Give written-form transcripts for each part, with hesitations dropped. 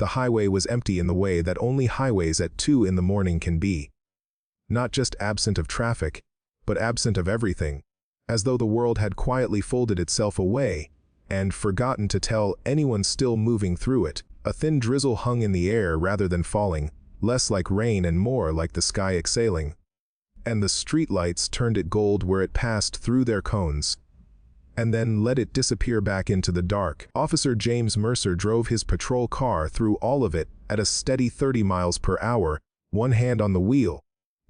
The highway was empty in the way that only highways at 2 in the morning can be. Not just absent of traffic, but absent of everything, as though the world had quietly folded itself away and forgotten to tell anyone still moving through it. A thin drizzle hung in the air rather than falling, less like rain and more like the sky exhaling. And the streetlights turned it gold where it passed through their cones, and then let it disappear back into the dark. Officer James Mercer drove his patrol car through all of it at a steady 30 miles per hour, one hand on the wheel,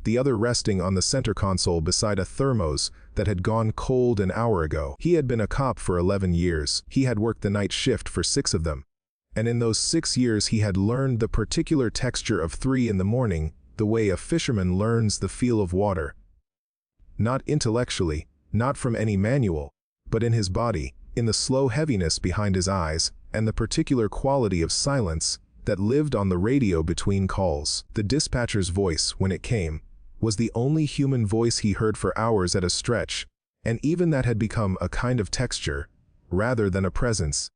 the other resting on the center console beside a thermos that had gone cold an hour ago. He had been a cop for 11 years. He had worked the night shift for 6 of them. And in those 6 years he had learned the particular texture of 3 in the morning, the way a fisherman learns the feel of water. Not intellectually, not from any manual, but in his body, in the slow heaviness behind his eyes, and the particular quality of silence that lived on the radio between calls. The dispatcher's voice, when it came, was the only human voice he heard for hours at a stretch, and even that had become a kind of texture, rather than a presence.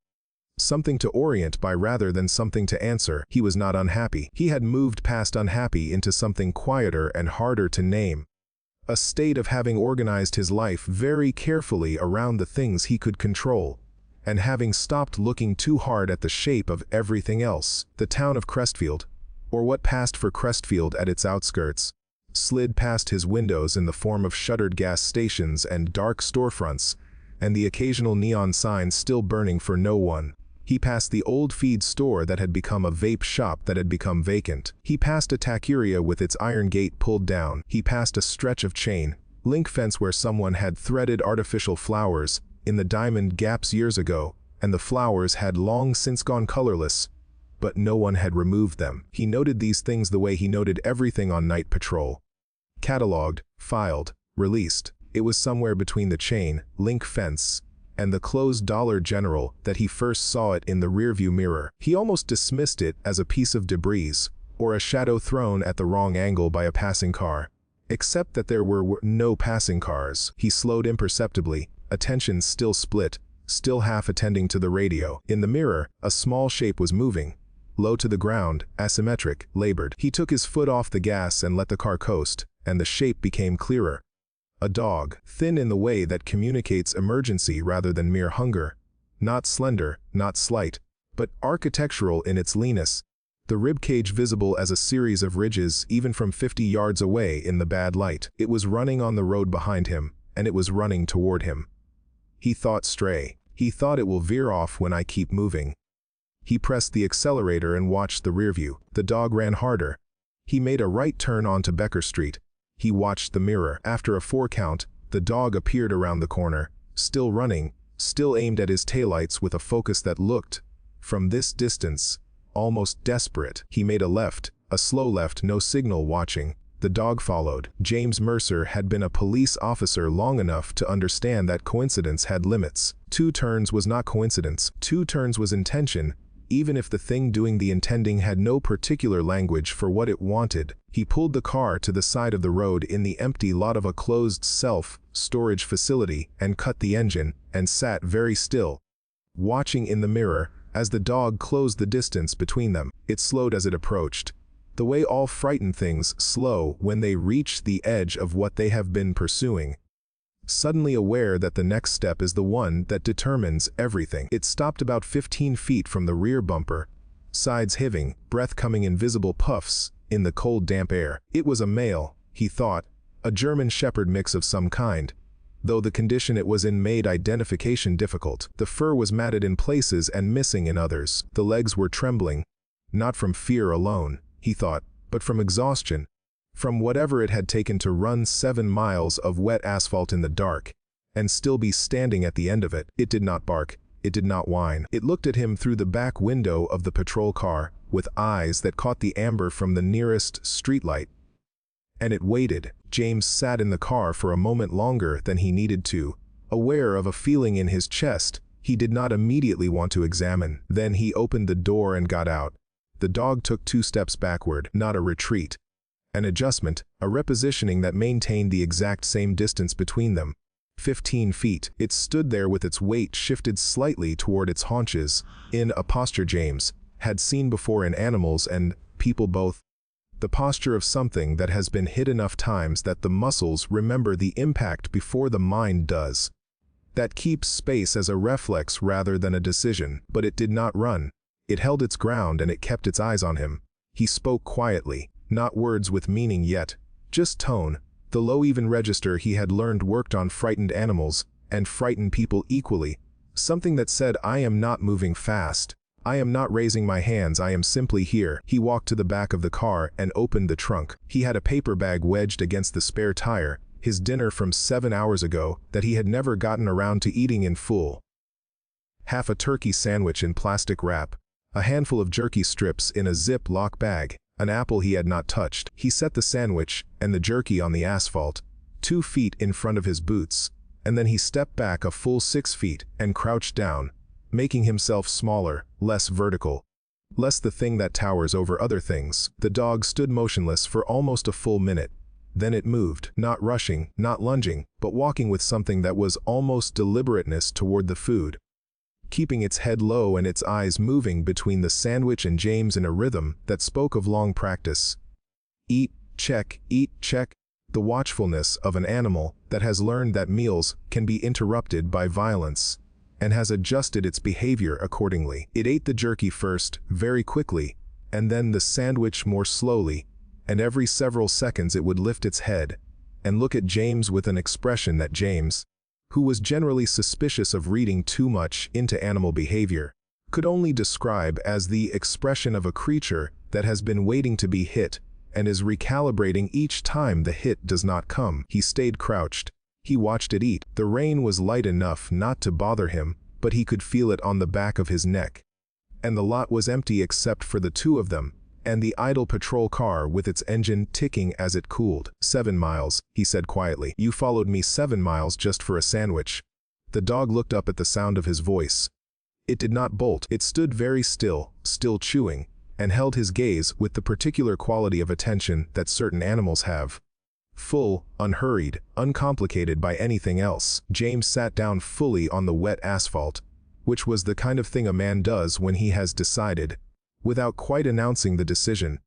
Something to orient by rather than something to answer. He was not unhappy. He had moved past unhappy into something quieter and harder to name. A state of having organized his life very carefully around the things he could control, and having stopped looking too hard at the shape of everything else. The town of Crestfield, or what passed for Crestfield at its outskirts, slid past his windows in the form of shuttered gas stations and dark storefronts, and the occasional neon sign still burning for no one. He passed the old feed store that had become a vape shop that had become vacant. He passed a taqueria with its iron gate pulled down. He passed a stretch of chain link fence where someone had threaded artificial flowers in the diamond gaps years ago, and the flowers had long since gone colorless, but no one had removed them. He noted these things the way he noted everything on night patrol. Cataloged, filed, released. It was somewhere between the chain link fence and the closed Dollar General that he first saw it in the rearview mirror. He almost dismissed it as a piece of debris, or a shadow thrown at the wrong angle by a passing car. Except that there were no passing cars. He slowed imperceptibly, attention still split, still half attending to the radio. In the mirror, a small shape was moving, low to the ground, asymmetric, labored. He took his foot off the gas and let the car coast, and the shape became clearer. A dog, thin in the way that communicates emergency rather than mere hunger. Not slender, not slight, but architectural in its leanness. The ribcage visible as a series of ridges even from 50 yards away in the bad light. It was running on the road behind him, and it was running toward him. He thought stray. He thought it will veer off when I keep moving. He pressed the accelerator and watched the rearview. The dog ran harder. He made a right turn onto Becker Street. He watched the mirror. After a 4 count, the dog appeared around the corner, still running, still aimed at his taillights with a focus that looked, from this distance, almost desperate. He made a left, a slow left, no signal, watching. The dog followed. James Mercer had been a police officer long enough to understand that coincidence had limits. 2 turns was not coincidence. 2 turns was intention, even if the thing doing the intending had no particular language for what it wanted. He pulled the car to the side of the road in the empty lot of a closed self-storage facility and cut the engine, and sat very still, watching in the mirror as the dog closed the distance between them. It slowed as it approached, the way all frightened things slow when they reach the edge of what they have been pursuing. Suddenly aware that the next step is the one that determines everything. It stopped about 15 feet from the rear bumper, sides heaving, breath coming in visible puffs in the cold damp air. It was a male, he thought, a German Shepherd mix of some kind, though the condition it was in made identification difficult. The fur was matted in places and missing in others. The legs were trembling, not from fear alone, he thought, but from exhaustion, from whatever it had taken to run 7 miles of wet asphalt in the dark, and still be standing at the end of it. It did not bark. It did not whine. It looked at him through the back window of the patrol car, with eyes that caught the amber from the nearest streetlight. And it waited. James sat in the car for a moment longer than he needed to, aware of a feeling in his chest he did not immediately want to examine. Then he opened the door and got out. The dog took 2 steps backward, not a retreat. An adjustment, a repositioning that maintained the exact same distance between them. 15 feet. It stood there with its weight shifted slightly toward its haunches, in a posture James had seen before in animals and people both. The posture of something that has been hit enough times that the muscles remember the impact before the mind does. That keeps space as a reflex rather than a decision. But it did not run. It held its ground and it kept its eyes on him. He spoke quietly, not words with meaning yet, just tone. The low even register he had learned worked on frightened animals, and frightened people equally. Something that said, I am not moving fast. I am not raising my hands, I am simply here. He walked to the back of the car and opened the trunk. He had a paper bag wedged against the spare tire, his dinner from 7 hours ago that he had never gotten around to eating in full. Half a turkey sandwich in plastic wrap, a handful of jerky strips in a Ziploc bag, an apple he had not touched. He set the sandwich and the jerky on the asphalt, 2 feet in front of his boots, and then he stepped back a full 6 feet and crouched down, making himself smaller, less vertical, less the thing that towers over other things. The dog stood motionless for almost a full minute. Then it moved, not rushing, not lunging, but walking with something that was almost deliberateness toward the food, keeping its head low and its eyes moving between the sandwich and James in a rhythm that spoke of long practice. Eat, check, the watchfulness of an animal that has learned that meals can be interrupted by violence, and has adjusted its behavior accordingly. It ate the jerky first, very quickly, and then the sandwich more slowly, and every several seconds it would lift its head and look at James with an expression that James, who was generally suspicious of reading too much into animal behavior, could only describe as the expression of a creature that has been waiting to be hit and is recalibrating each time the hit does not come. He stayed crouched. He watched it eat. The rain was light enough not to bother him, but he could feel it on the back of his neck. And the lot was empty except for the 2 of them, and the idle patrol car with its engine ticking as it cooled. 7 miles, he said quietly. You followed me 7 miles just for a sandwich. The dog looked up at the sound of his voice. It did not bolt. It stood very still, still chewing, and held his gaze with the particular quality of attention that certain animals have. Full, unhurried, uncomplicated by anything else. James sat down fully on the wet asphalt, which was the kind of thing a man does when he has decided, without quite announcing the decision,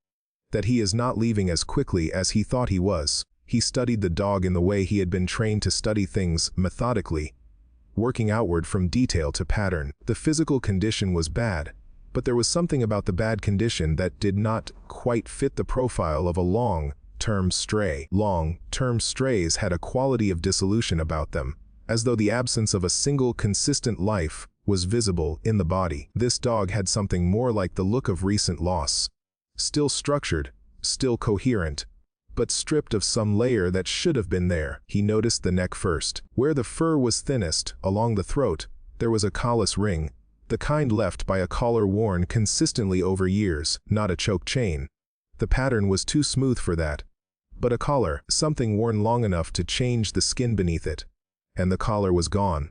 that he is not leaving as quickly as he thought he was. He studied the dog in the way he had been trained to study things, methodically, working outward from detail to pattern. The physical condition was bad, but there was something about the bad condition that did not quite fit the profile of a long-term stray. Long-term strays had a quality of dissolution about them, as though the absence of a single consistent life was visible in the body. This dog had something more like the look of recent loss. Still structured, still coherent, but stripped of some layer that should have been there. He noticed the neck first. Where the fur was thinnest, along the throat, there was a callus ring, the kind left by a collar worn consistently over years, not a choke chain. The pattern was too smooth for that. But a collar, something worn long enough to change the skin beneath it. And the collar was gone,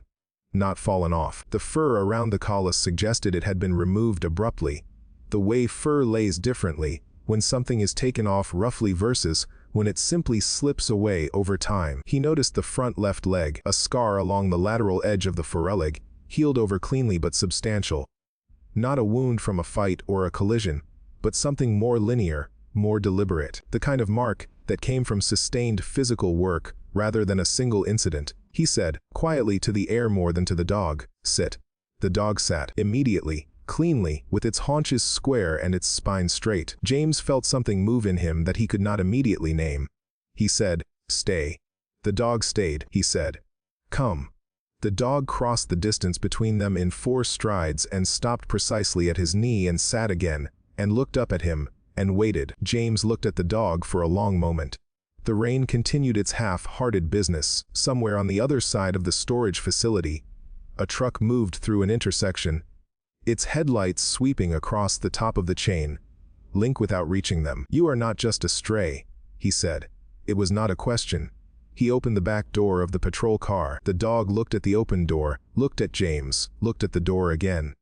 not fallen off. The fur around the callus suggested it had been removed abruptly, the way fur lays differently when something is taken off roughly versus when it simply slips away over time. He noticed the front left leg, a scar along the lateral edge of the foreleg, healed over cleanly but substantial. Not a wound from a fight or a collision, but something more linear, more deliberate. The kind of mark that came from sustained physical work rather than a single incident. He said, quietly to the air more than to the dog, "Sit." The dog sat, immediately, cleanly, with its haunches square and its spine straight. James felt something move in him that he could not immediately name. He said, "Stay." The dog stayed. He said, "Come." The dog crossed the distance between them in 4 strides and stopped precisely at his knee and sat again, and looked up at him, and waited. James looked at the dog for a long moment. The rain continued its half-hearted business. Somewhere on the other side of the storage facility, a truck moved through an intersection, its headlights sweeping across the top of the chain, link without reaching them. "You are not just a stray," he said. It was not a question. He opened the back door of the patrol car. The dog looked at the open door, looked at James, looked at the door again.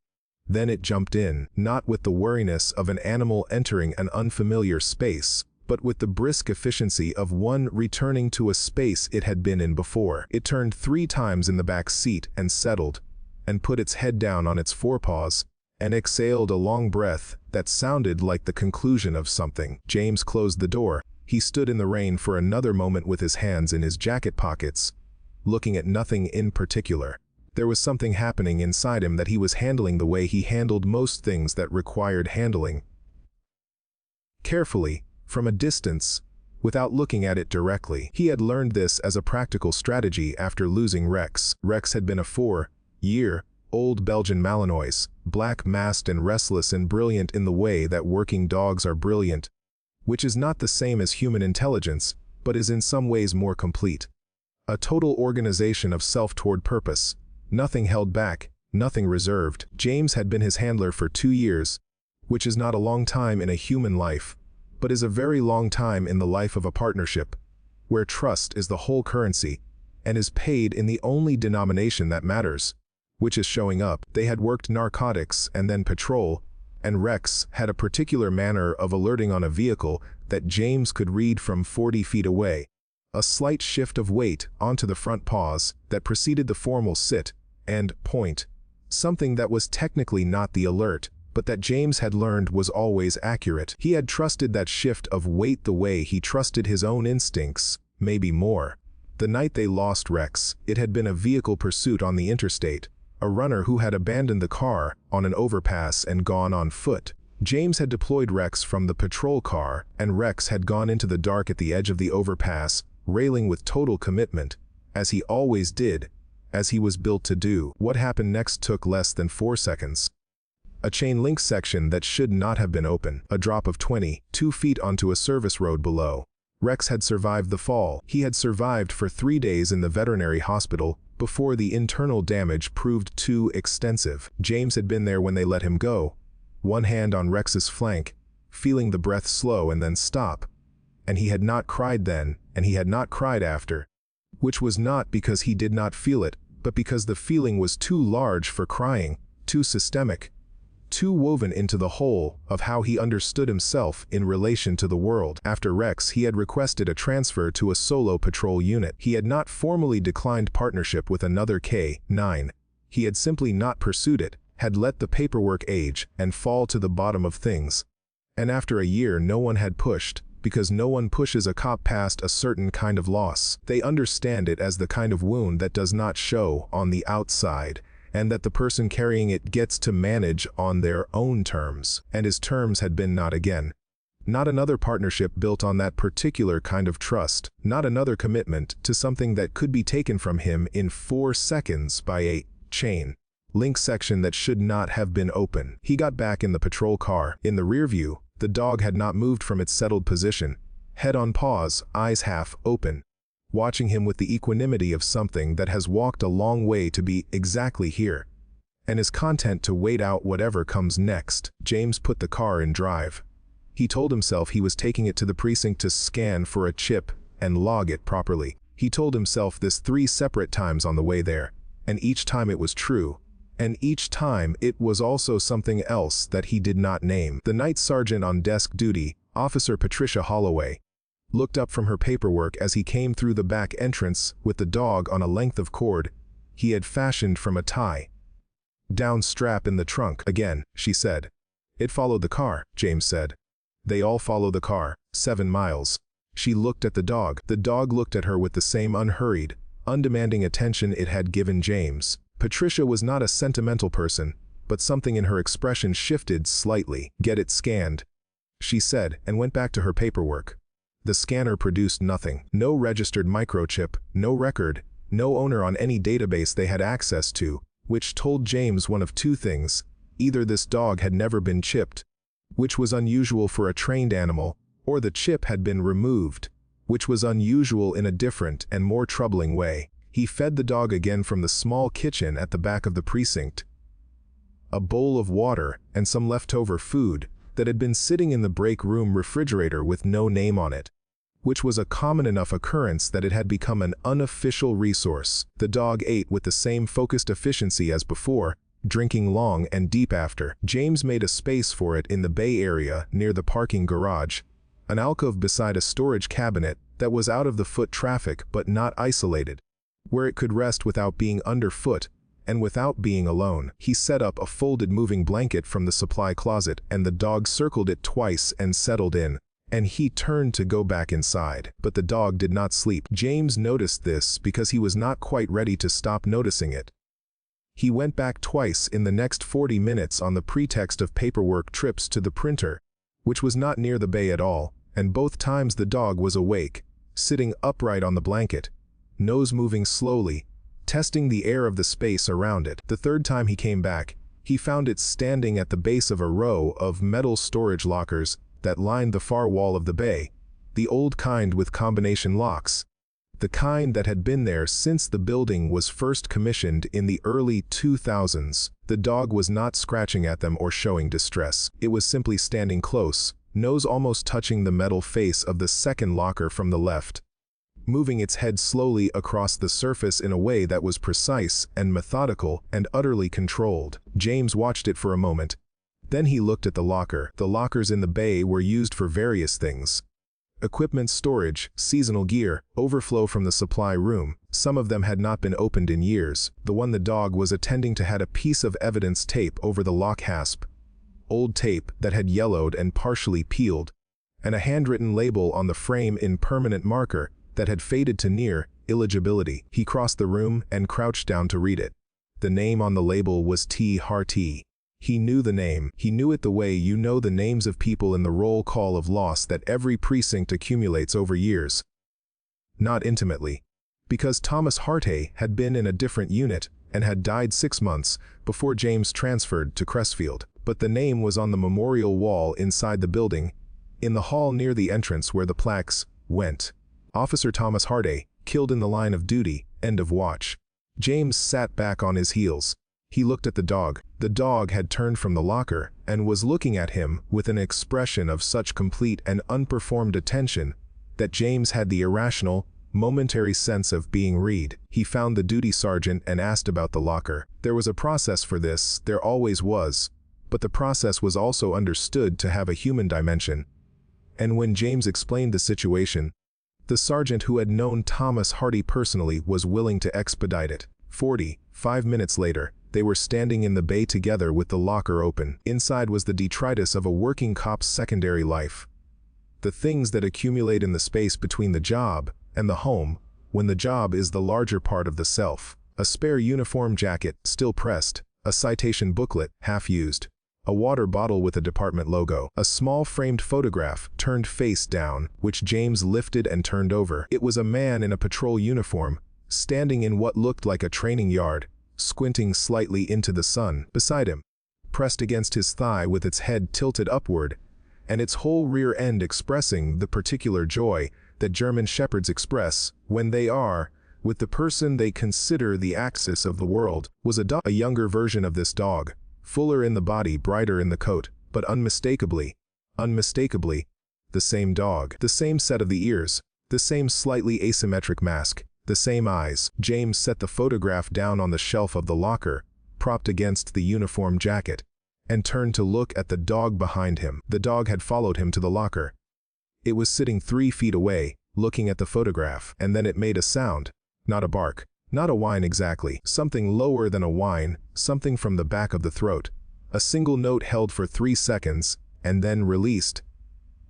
Then it jumped in, not with the wariness of an animal entering an unfamiliar space, but with the brisk efficiency of one returning to a space it had been in before. It turned 3 times in the back seat and settled, and put its head down on its forepaws, and exhaled a long breath that sounded like the conclusion of something. James closed the door. He stood in the rain for another moment with his hands in his jacket pockets, looking at nothing in particular. There was something happening inside him that he was handling the way he handled most things that required handling. Carefully, from a distance, without looking at it directly. He had learned this as a practical strategy after losing Rex. Rex had been a 4-year-old Belgian Malinois, black-masked and restless and brilliant in the way that working dogs are brilliant, which is not the same as human intelligence, but is in some ways more complete. A total organization of self toward purpose, nothing held back, nothing reserved. James had been his handler for 2 years, which is not a long time in a human life, but is a very long time in the life of a partnership, where trust is the whole currency, and is paid in the only denomination that matters, which is showing up. They had worked narcotics and then patrol, and Rex had a particular manner of alerting on a vehicle that James could read from 40 feet away. A slight shift of weight onto the front paws that preceded the formal sit and point, something that was technically not the alert, but that James had learned was always accurate. He had trusted that shift of weight the way he trusted his own instincts, maybe more. The night they lost Rex, it had been a vehicle pursuit on the interstate, a runner who had abandoned the car on an overpass and gone on foot. James had deployed Rex from the patrol car, and Rex had gone into the dark at the edge of the overpass, railing with total commitment, as he always did, as he was built to do. What happened next took less than 4 seconds. A chain link section that should not have been open, a drop of 22 feet onto a service road below. Rex had survived the fall. He had survived for 3 days in the veterinary hospital before the internal damage proved too extensive. James had been there when they let him go, one hand on Rex's flank, feeling the breath slow and then stop. And he had not cried then, and he had not cried after, which was not because he did not feel it, but because the feeling was too large for crying, too systemic, too woven into the whole of how he understood himself in relation to the world. After Rex, he had requested a transfer to a solo patrol unit. He had not formally declined partnership with another K-9. He had simply not pursued it, had let the paperwork age and fall to the bottom of things. And after a year, no one had pushed, because no one pushes a cop past a certain kind of loss. They understand it as the kind of wound that does not show on the outside, and that the person carrying it gets to manage on their own terms. And his terms had been not again. Not another partnership built on that particular kind of trust. Not another commitment to something that could be taken from him in 4 seconds by a chain link section that should not have been open. He got back in the patrol car. In the rear view, the dog had not moved from its settled position, head on paws, eyes half open, watching him with the equanimity of something that has walked a long way to be exactly here, and is content to wait out whatever comes next. James put the car in drive. He told himself he was taking it to the precinct to scan for a chip and log it properly. He told himself this 3 separate times on the way there, and each time it was true, and each time it was also something else that he did not name. The night sergeant on desk duty, Officer Patricia Holloway, looked up from her paperwork as he came through the back entrance with the dog on a length of cord he had fashioned from a tie down strap in the trunk. Again, she said. It followed the car, James said. They all follow the car, 7 miles. She looked at the dog. The dog looked at her with the same unhurried, undemanding attention it had given James. Patricia was not a sentimental person, but something in her expression shifted slightly. Get it scanned, she said, and went back to her paperwork. The scanner produced nothing. No registered microchip, no record, no owner on any database they had access to, which told James one of 2 things. Either this dog had never been chipped, which was unusual for a trained animal, or the chip had been removed, which was unusual in a different and more troubling way. He fed the dog again from the small kitchen at the back of the precinct. A bowl of water and some leftover food that had been sitting in the break room refrigerator with no name on it, which was a common enough occurrence that it had become an unofficial resource. The dog ate with the same focused efficiency as before, drinking long and deep after. James made a space for it in the bay area near the parking garage, an alcove beside a storage cabinet that was out of the foot traffic but not isolated, where it could rest without being underfoot and without being alone, he set up a folded moving blanket from the supply closet, and the dog circled it twice and settled in. And he turned to go back inside. But the dog did not sleep. James noticed this because he was not quite ready to stop noticing it. He went back twice in the next 40 minutes on the pretext of paperwork trips to the printer, which was not near the bay at all, and both times the dog was awake, sitting upright on the blanket, nose moving slowly, testing the air of the space around it. The third time he came back, he found it standing at the base of a row of metal storage lockers that lined the far wall of the bay, the old kind with combination locks, the kind that had been there since the building was first commissioned in the early 2000s. The dog was not scratching at them or showing distress. It was simply standing close, nose almost touching the metal face of the second locker from the left, moving its head slowly across the surface in a way that was precise and methodical and utterly controlled. James watched it for a moment. Then he looked at the locker. The lockers in the bay were used for various things: equipment storage, seasonal gear, overflow from the supply room. Some of them had not been opened in years. The one the dog was attending to had a piece of evidence tape over the lock hasp, old tape that had yellowed and partially peeled, and a handwritten label on the frame in permanent marker that had faded to near illegibility. He crossed the room and crouched down to read it. The name on the label was T. Harty. He knew the name. He knew it the way you know the names of people in the roll call of loss that every precinct accumulates over years. Not intimately, because Thomas Harty had been in a different unit and had died 6 months before James transferred to Crestfield. But the name was on the memorial wall inside the building, in the hall near the entrance where the plaques went. Officer Thomas Harty, killed in the line of duty, end of watch. James sat back on his heels. He looked at the dog. The dog had turned from the locker and was looking at him with an expression of such complete and unperformed attention that James had the irrational, momentary sense of being read. He found the duty sergeant and asked about the locker. There was a process for this, there always was, but the process was also understood to have a human dimension. And when James explained the situation, the sergeant who had known Thomas Harty personally was willing to expedite it. 45 minutes later, they were standing in the bay together with the locker open. Inside was the detritus of a working cop's secondary life. The things that accumulate in the space between the job and the home, when the job is the larger part of the self. A spare uniform jacket, still pressed, a citation booklet, half used, a water bottle with a department logo, a small framed photograph, turned face down, which James lifted and turned over. It was a man in a patrol uniform, standing in what looked like a training yard, squinting slightly into the sun. Beside him, pressed against his thigh with its head tilted upward, and its whole rear end expressing the particular joy that German shepherds express when they are with the person they consider the axis of the world, was a dog. A younger version of this dog, fuller in the body, brighter in the coat, but unmistakably, the same dog. The same set of the ears, the same slightly asymmetric mask, the same eyes. James set the photograph down on the shelf of the locker, propped against the uniform jacket, and turned to look at the dog behind him. The dog had followed him to the locker. It was sitting 3 feet away, looking at the photograph, and then it made a sound, not a bark, not a whine exactly, something lower than a whine, something from the back of the throat. A single note held for 3 seconds, and then released.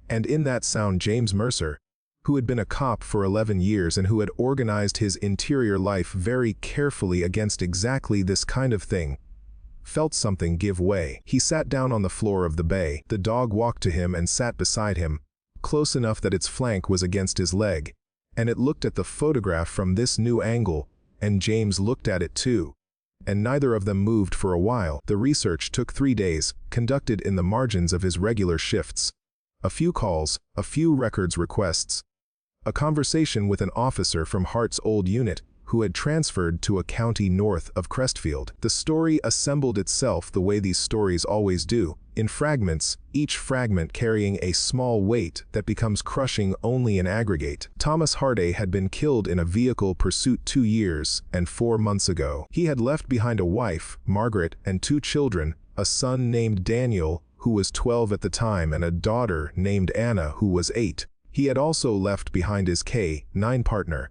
And in that sound James Mercer, who had been a cop for 11 years and who had organized his interior life very carefully against exactly this kind of thing, felt something give way. He sat down on the floor of the bay. The dog walked to him and sat beside him, close enough that its flank was against his leg, and it looked at the photograph from this new angle, and James looked at it too, and neither of them moved for a while. The research took 3 days, conducted in the margins of his regular shifts. A few calls, a few records requests, a conversation with an officer from Hart's old unit who had transferred to a county north of Crestfield. The story assembled itself the way these stories always do, in fragments, each fragment carrying a small weight that becomes crushing only in aggregate. Thomas Harty had been killed in a vehicle pursuit 2 years and 4 months ago. He had left behind a wife, Margaret, and 2 children, a son named Daniel, who was 12 at the time, and a daughter named Anna, who was 8. He had also left behind his K-9 partner,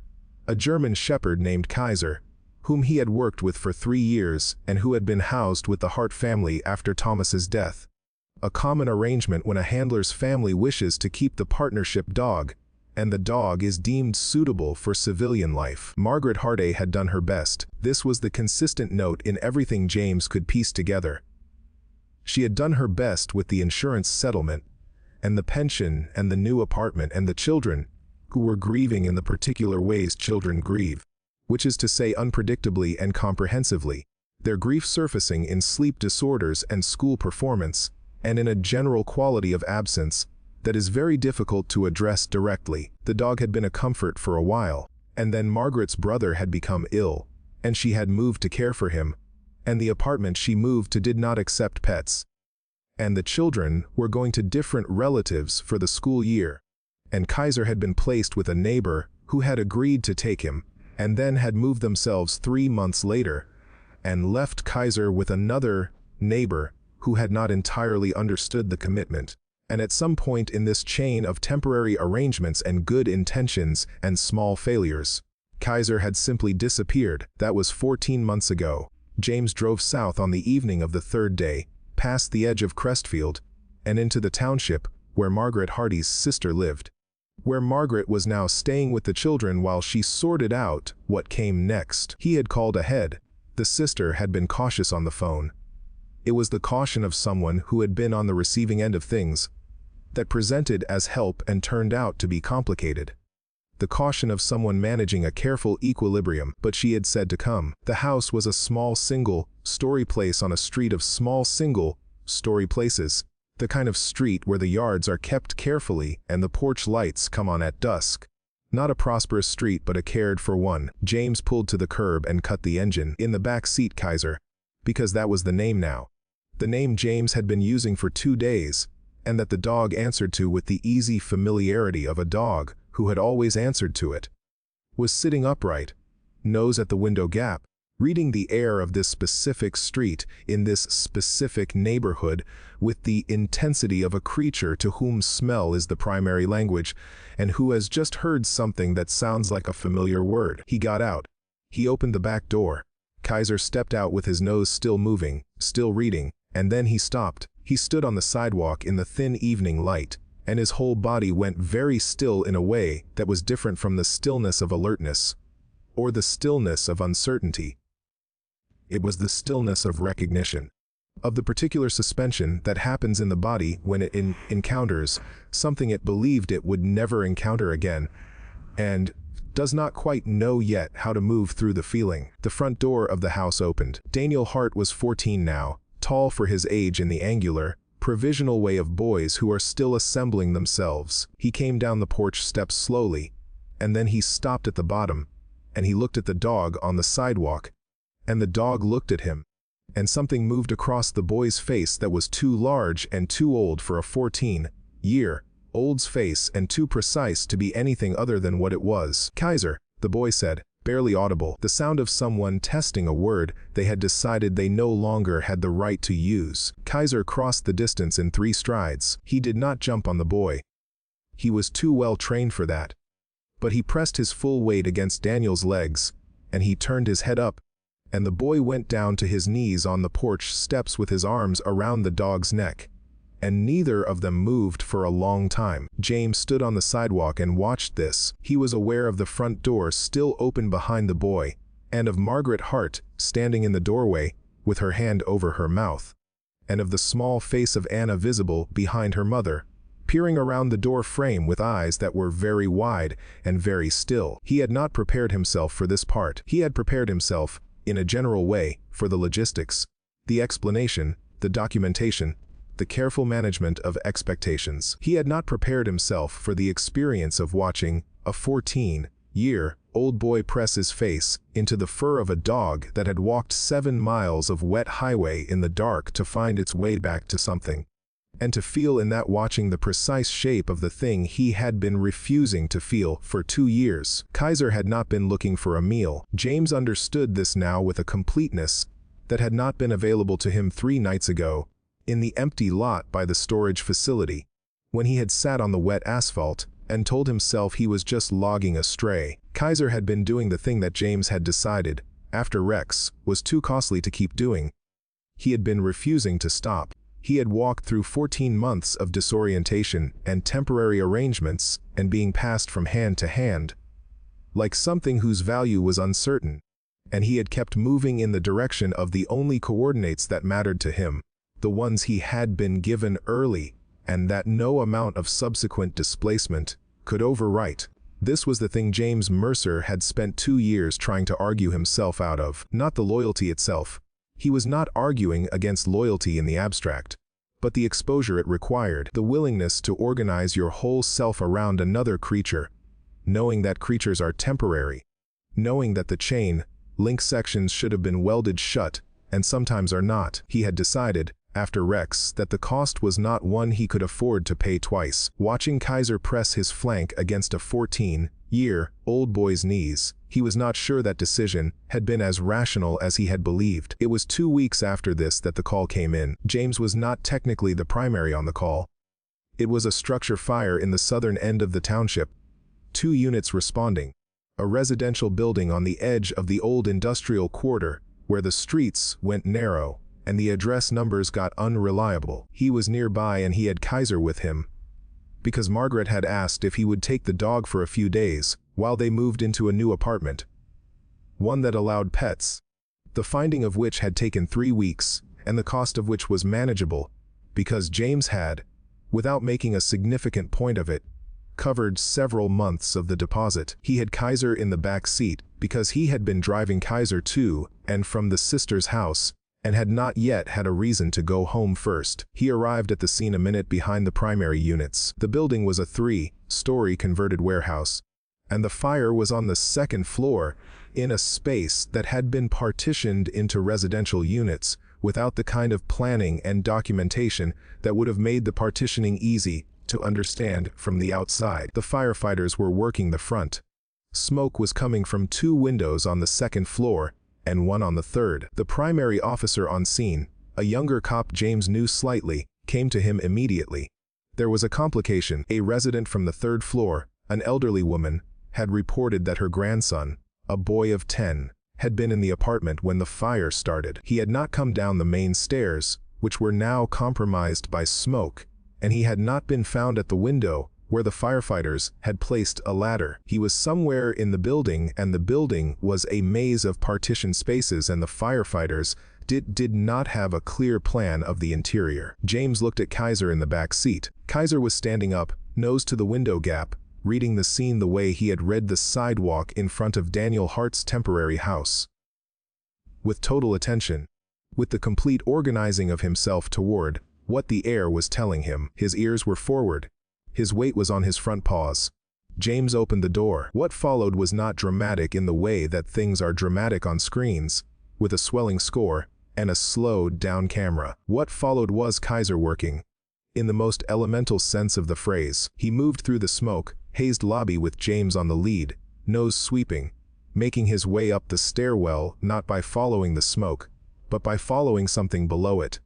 a German shepherd named Kaiser, whom he had worked with for 3 years and who had been housed with the Hart family after Thomas's death. A common arrangement when a handler's family wishes to keep the partnership dog, and the dog is deemed suitable for civilian life. Margaret Harday had done her best. This was the consistent note in everything James could piece together. She had done her best with the insurance settlement, and the pension, and the new apartment, and the children, who were grieving in the particular ways children grieve, which is to say unpredictably and comprehensively, their grief surfacing in sleep disorders and school performance, and in a general quality of absence that is very difficult to address directly. The dog had been a comfort for a while, and then Margaret's brother had become ill, and she had moved to care for him, and the apartment she moved to did not accept pets. And the children were going to different relatives for the school year, and Kaiser had been placed with a neighbor who had agreed to take him, and then had moved themselves 3 months later, and left Kaiser with another neighbor who had not entirely understood the commitment. And at some point in this chain of temporary arrangements and good intentions and small failures, Kaiser had simply disappeared. That was 14 months ago. James drove south on the evening of the 3rd day, past the edge of Crestfield, and into the township where Margaret Hardy's sister lived, where Margaret was now staying with the children while she sorted out what came next. He had called ahead. The sister had been cautious on the phone. It was the caution of someone who had been on the receiving end of things that presented as help and turned out to be complicated. The caution of someone managing a careful equilibrium, but she had said to come. The house was a small single-story place on a street of small single-story places, the kind of street where the yards are kept carefully and the porch lights come on at dusk. Not a prosperous street, but a cared-for one. James pulled to the curb and cut the engine. In the back seat Kaiser, because that was the name now. The name James had been using for 2 days, and that the dog answered to with the easy familiarity of a dog who had always answered to it, was sitting upright, nose at the window gap, reading the air of this specific street in this specific neighborhood with the intensity of a creature to whom smell is the primary language and who has just heard something that sounds like a familiar word. He got out. He opened the back door. Kaiser stepped out with his nose still moving, still reading, and then he stopped. He stood on the sidewalk in the thin evening light, and his whole body went very still in a way that was different from the stillness of alertness, or the stillness of uncertainty. It was the stillness of recognition, of the particular suspension that happens in the body when it encounters something it believed it would never encounter again, and does not quite know yet how to move through the feeling. The front door of the house opened. Daniel Hart was 14 now, tall for his age in the angular, provisional way of boys who are still assembling themselves. He came down the porch steps slowly, and then he stopped at the bottom, and he looked at the dog on the sidewalk, and the dog looked at him, and something moved across the boy's face that was too large and too old for a 14-year-old's face and too precise to be anything other than what it was. "Kaiser," the boy said, barely audible, the sound of someone testing a word they had decided they no longer had the right to use. Kaiser crossed the distance in 3 strides. He did not jump on the boy. He was too well trained for that. But he pressed his full weight against Daniel's legs, and he turned his head up, and the boy went down to his knees on the porch steps with his arms around the dog's neck. And neither of them moved for a long time. James stood on the sidewalk and watched this. He was aware of the front door still open behind the boy, and of Margaret Hart standing in the doorway with her hand over her mouth, and of the small face of Anna visible behind her mother, peering around the door frame with eyes that were very wide and very still. He had not prepared himself for this part. He had prepared himself, in a general way, for the logistics, the explanation, the documentation, the careful management of expectations. He had not prepared himself for the experience of watching a 14-year-old boy press his face into the fur of a dog that had walked 7 miles of wet highway in the dark to find its way back to something, and to feel in that watching the precise shape of the thing he had been refusing to feel for 2 years. Kaiser had not been looking for a meal. James understood this now with a completeness that had not been available to him 3 nights ago, in the empty lot by the storage facility, when he had sat on the wet asphalt and told himself he was just logging a stray. Kaiser had been doing the thing that James had decided after Rex, was too costly to keep doing. He had been refusing to stop. He had walked through 14 months of disorientation and temporary arrangements and being passed from hand to hand, like something whose value was uncertain, and he had kept moving in the direction of the only coordinates that mattered to him, the ones he had been given early, and that no amount of subsequent displacement could overwrite. This was the thing James Mercer had spent 2 years trying to argue himself out of, not the loyalty itself. He was not arguing against loyalty in the abstract, but the exposure it required, the willingness to organize your whole self around another creature, knowing that creatures are temporary, knowing that the chain, link sections should have been welded shut, and sometimes are not. He had decided, after Rex, that the cost was not one he could afford to pay twice. Watching Kaiser press his flank against a 14-year-old boy's knees, he was not sure that decision had been as rational as he had believed. It was 2 weeks after this that the call came in. James was not technically the primary on the call. It was a structure fire in the southern end of the township. 2 units responding. A residential building on the edge of the old industrial quarter, where the streets went narrow and the address numbers got unreliable. He was nearby and he had Kaiser with him, because Margaret had asked if he would take the dog for a few days while they moved into a new apartment, one that allowed pets, the finding of which had taken 3 weeks and the cost of which was manageable, because James had, without making a significant point of it, covered several months of the deposit. He had Kaiser in the back seat because he had been driving Kaiser to and from the sister's house and had not yet had a reason to go home first. He arrived at the scene a minute behind the primary units. The building was a 3-story converted warehouse, and the fire was on the 2nd floor, in a space that had been partitioned into residential units without the kind of planning and documentation that would have made the partitioning easy to understand from the outside. The firefighters were working the front. Smoke was coming from 2 windows on the 2nd floor and 1 on the 3rd. The primary officer on scene, a younger cop James knew slightly, came to him immediately. There was a complication. A resident from the 3rd floor, an elderly woman, had reported that her grandson, a boy of 10, had been in the apartment when the fire started. He had not come down the main stairs, which were now compromised by smoke, and he had not been found at the window where the firefighters had placed a ladder. He was somewhere in the building, and the building was a maze of partition spaces, and the firefighters did not have a clear plan of the interior. James looked at Kaiser in the back seat. Kaiser was standing up, nose to the window gap, reading the scene the way he had read the sidewalk in front of Daniel Hart's temporary house. With total attention, with the complete organizing of himself toward what the air was telling him. His ears were forward. His weight was on his front paws. James opened the door. What followed was not dramatic in the way that things are dramatic on screens, with a swelling score and a slowed-down camera. What followed was Kaiser working, in the most elemental sense of the phrase. He moved through the smoke-hazed lobby with James on the lead, nose sweeping, making his way up the stairwell not by following the smoke, but by following something below it.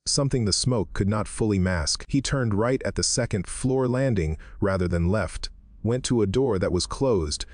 Something the smoke could not fully mask. He turned right at the 2nd floor landing rather than left, went to a door that was closed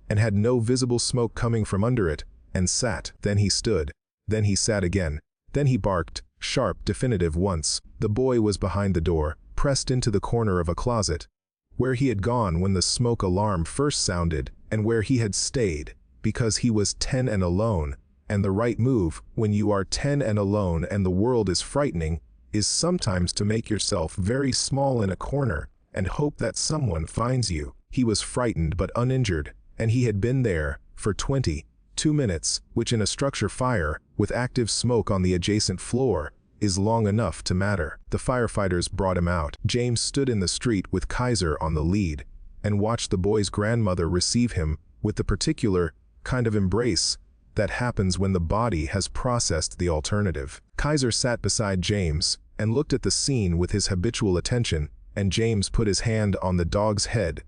and had no visible smoke coming from under it, and sat. Then he stood. Then he sat again. Then he barked, sharp, definitive once. The boy was behind the door, pressed into the corner of a closet, where he had gone when the smoke alarm first sounded, and where he had stayed, because he was 10 and alone. And the right move, when you are 10 and alone and the world is frightening, is sometimes to make yourself very small in a corner and hope that someone finds you. He was frightened but uninjured, and he had been there for 22 minutes, which in a structure fire, with active smoke on the adjacent floor, is long enough to matter. The firefighters brought him out. James stood in the street with Kaiser on the lead, and watched the boy's grandmother receive him with the particular kind of embrace that happens when the body has processed the alternative. Kaiser sat beside James and looked at the scene with his habitual attention, and James put his hand on the dog's head,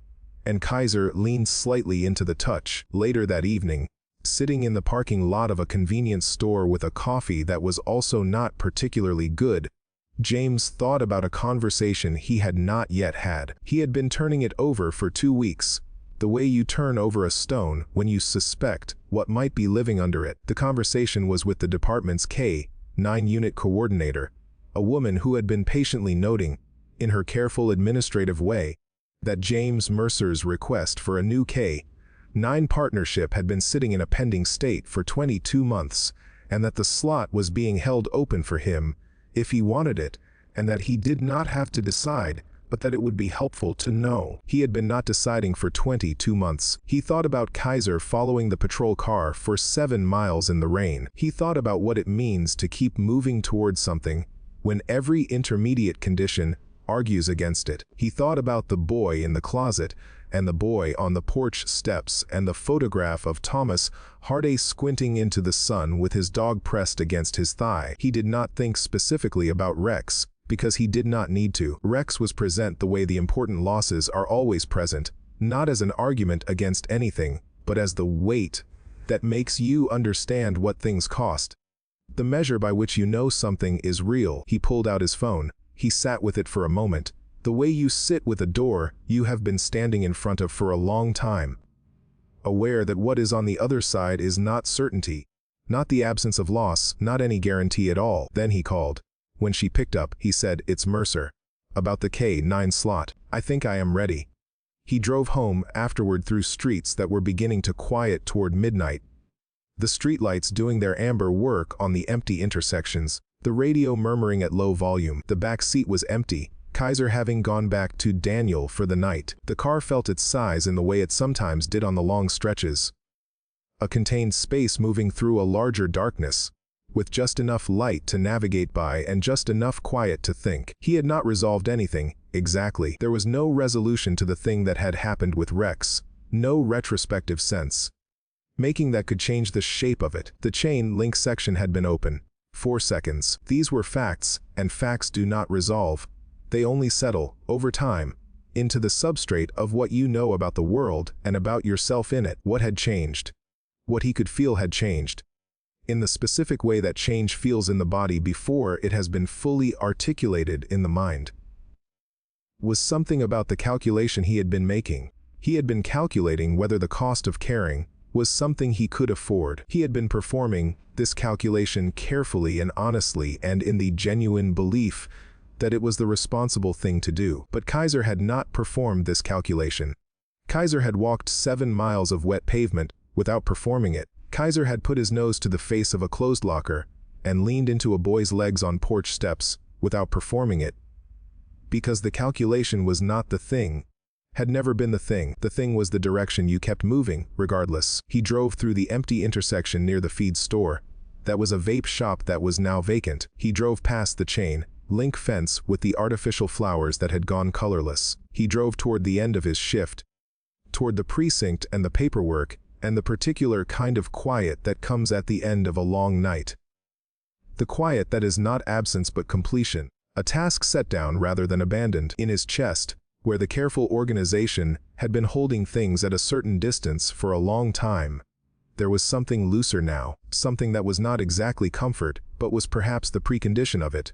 and Kaiser leaned slightly into the touch. Later that evening, sitting in the parking lot of a convenience store with a coffee that was also not particularly good, James thought about a conversation he had not yet had. He had been turning it over for 2 weeks, The way you turn over a stone when you suspect what might be living under it. The conversation was with the department's K-9 unit coordinator, a woman who had been patiently noting, in her careful administrative way, that James Mercer's request for a new K-9 partnership had been sitting in a pending state for 22 months, and that the slot was being held open for him if he wanted it, and that he did not have to decide, but that it would be helpful to know. He had been not deciding for 22 months. He thought about Kaiser following the patrol car for 7 miles in the rain. He thought about what it means to keep moving towards something when every intermediate condition argues against it. He thought about the boy in the closet, and the boy on the porch steps, and the photograph of Thomas Hardy squinting into the sun with his dog pressed against his thigh. He did not think specifically about Rex, because he did not need to. Rex was present the way the important losses are always present, not as an argument against anything, but as the weight that makes you understand what things cost. The measure by which you know something is real. He pulled out his phone. He sat with it for a moment. The way you sit with a door you have been standing in front of for a long time, aware that what is on the other side is not certainty, not the absence of loss, not any guarantee at all. Then he called. When she picked up, he said, "It's Mercer. About the K-9 slot. I think I am ready." He drove home afterward through streets that were beginning to quiet toward midnight, the streetlights doing their amber work on the empty intersections, the radio murmuring at low volume. The back seat was empty, Kaiser having gone back to Daniel for the night. The car felt its size in the way it sometimes did on the long stretches. A contained space moving through a larger darkness, with just enough light to navigate by and just enough quiet to think. He had not resolved anything, exactly. There was no resolution to the thing that had happened with Rex, no retrospective sense making that could change the shape of it. The chain link section had been open 4 seconds. These were facts, and facts do not resolve. They only settle, over time, into the substrate of what you know about the world and about yourself in it. What had changed? What he could feel had changed, in the specific way that change feels in the body before it has been fully articulated in the mind. Was something about the calculation he had been making. He had been calculating whether the cost of caring was something he could afford. He had been performing this calculation carefully and honestly and in the genuine belief that it was the responsible thing to do. But Kaiser had not performed this calculation. Kaiser had walked 7 miles of wet pavement without performing it. Kaiser had put his nose to the face of a closed locker and leaned into a boy's legs on porch steps without performing it. Because the calculation was not the thing, had never been the thing. The thing was the direction you kept moving, regardless. He drove through the empty intersection near the feed store. That was a vape shop that was now vacant. He drove past the chain link fence with the artificial flowers that had gone colorless. He drove toward the end of his shift, toward the precinct and the paperwork, and the particular kind of quiet that comes at the end of a long night. The quiet that is not absence but completion, a task set down rather than abandoned. In his chest, where the careful organization had been holding things at a certain distance for a long time, there was something looser now, something that was not exactly comfort, but was perhaps the precondition of it.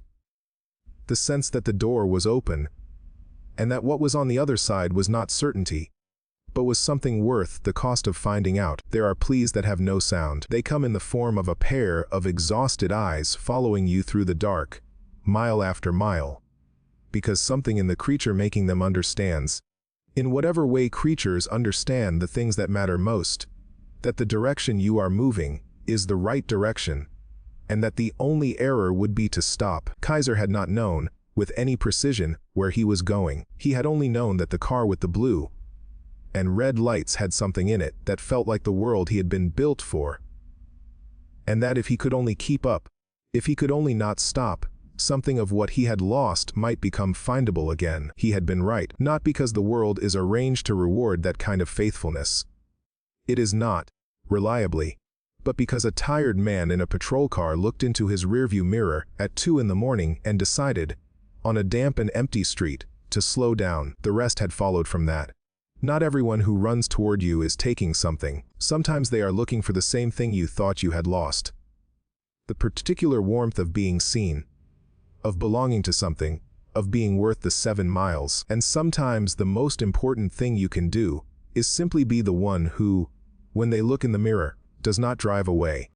The sense that the door was open, and that what was on the other side was not certainty, but was something worth the cost of finding out. There are pleas that have no sound. They come in the form of a pair of exhausted eyes following you through the dark, mile after mile, because something in the creature making them understands, in whatever way creatures understand the things that matter most, that the direction you are moving is the right direction, and that the only error would be to stop. Kaiser had not known, with any precision, where he was going. He had only known that the car with the blue and red lights had something in it that felt like the world he had been built for, and that if he could only keep up, if he could only not stop, something of what he had lost might become findable again. He had been right, not because the world is arranged to reward that kind of faithfulness. It is not, reliably, but because a tired man in a patrol car looked into his rearview mirror at 2 in the morning and decided, on a damp and empty street, to slow down. The rest had followed from that. Not everyone who runs toward you is taking something. Sometimes they are looking for the same thing you thought you had lost. The particular warmth of being seen, of belonging to something, of being worth the 7 miles. And sometimes the most important thing you can do is simply be the one who, when they look in the mirror, does not drive away.